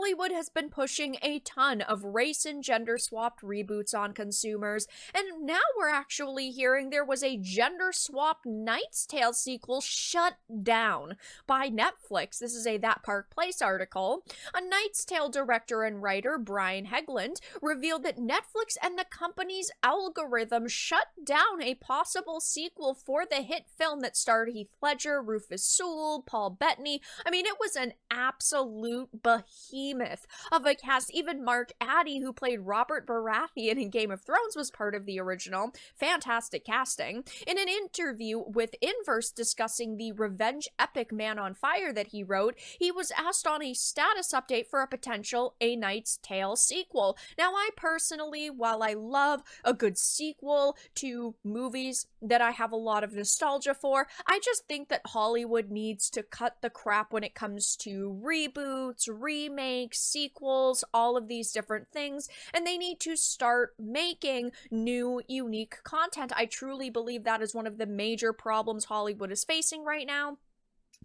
Hollywood has been pushing a ton of race and gender swapped reboots on consumers, and now we're actually hearing there was a gender swapped Knight's Tale sequel shut down by Netflix. This is a That Park Place article. A Knight's Tale director and writer, Brian Hegland, revealed that Netflix and the company's algorithm shut down a possible sequel for the hit film that starred Heath Ledger, Rufus Sewell, Paul Bettany. I mean, it was an absolute behemoth of a cast. Even Mark Addy, who played Robert Baratheon in Game of Thrones, was part of the original. Fantastic casting. In an interview with Inverse discussing the revenge epic Man on Fire that he wrote, he was asked on a status update for a potential A Knight's Tale sequel. Now, I personally, while I love a good sequel to movies that I have a lot of nostalgia for, I just think that Hollywood needs to cut the crap when it comes to reboots, remakes, sequels, all of these different things, and they need to start making new, unique content. I truly believe that is one of the major problems Hollywood is facing right now,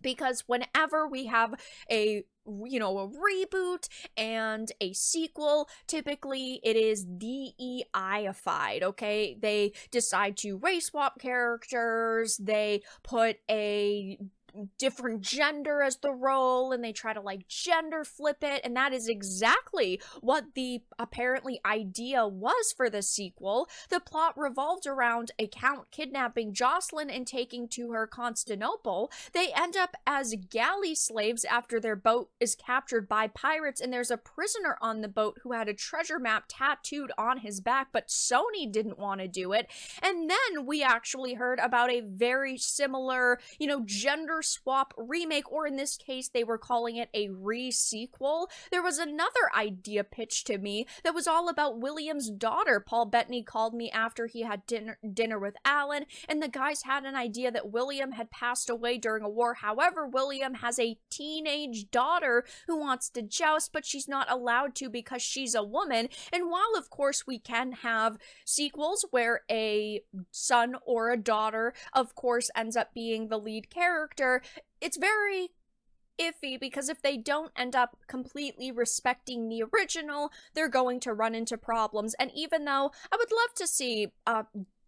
because whenever we have a reboot and a sequel, typically it is DEI-ified, okay? They decide to race swap characters, they put a different gender as the role, and they try to gender flip it, and that is exactly what the apparently idea was for the sequel. The plot revolved around a count kidnapping Jocelyn and taking to her Constantinople. They end up as galley slaves after their boat is captured by pirates, and there's a prisoner on the boat who had a treasure map tattooed on his back, but Sony didn't want to do it. And then we actually heard about a very similar, gender swap remake, or in this case they were calling it a re-sequel. There was another idea pitched to me that was all about William's daughter. Paul Bettany called me after he had dinner with Alan, and the guys had an idea that William had passed away during a war. However, William has a teenage daughter who wants to joust, but she's not allowed to because she's a woman. And while of course we can have sequels where a son or a daughter of course ends up being the lead character, it's very iffy, because if they don't end up completely respecting the original, they're going to run into problems. And even though I would love to see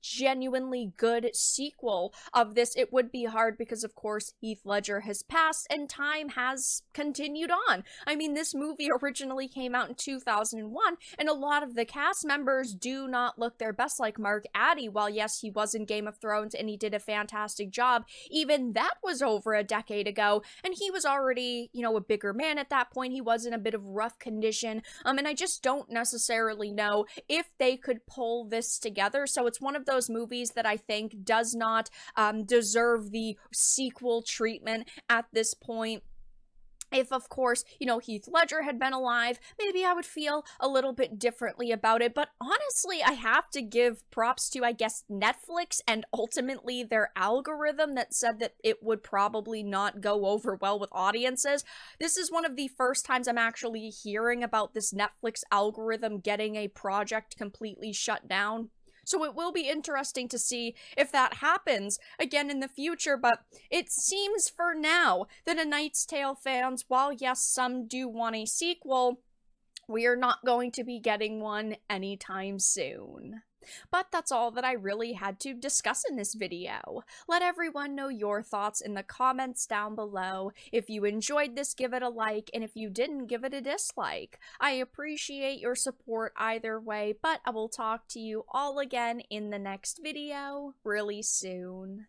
genuinely good sequel of this, it would be hard because of course Heath Ledger has passed and time has continued on. I mean, this movie originally came out in 2001, and a lot of the cast members do not look their best. Like Mark Addy, while yes, he was in Game of Thrones and he did a fantastic job, even that was over a decade ago, and he was already, a bigger man at that point. He was in a bit of rough condition, and I just don't necessarily know if they could pull this together. So it's one of those movies that I think does not deserve the sequel treatment at this point. If, of course, Heath Ledger had been alive, maybe I would feel a little bit differently about it. But honestly, I have to give props to, I guess, Netflix and ultimately their algorithm that said that it would probably not go over well with audiences. This is one of the first times I'm actually hearing about this Netflix algorithm getting a project completely shut down. So it will be interesting to see if that happens again in the future, but it seems for now that A Knight's Tale fans, while yes, some do want a sequel, we are not going to be getting one anytime soon. But that's all that I really had to discuss in this video. Let everyone know your thoughts in the comments down below. If you enjoyed this, give it a like, and if you didn't, give it a dislike. I appreciate your support either way, but I will talk to you all again in the next video really soon.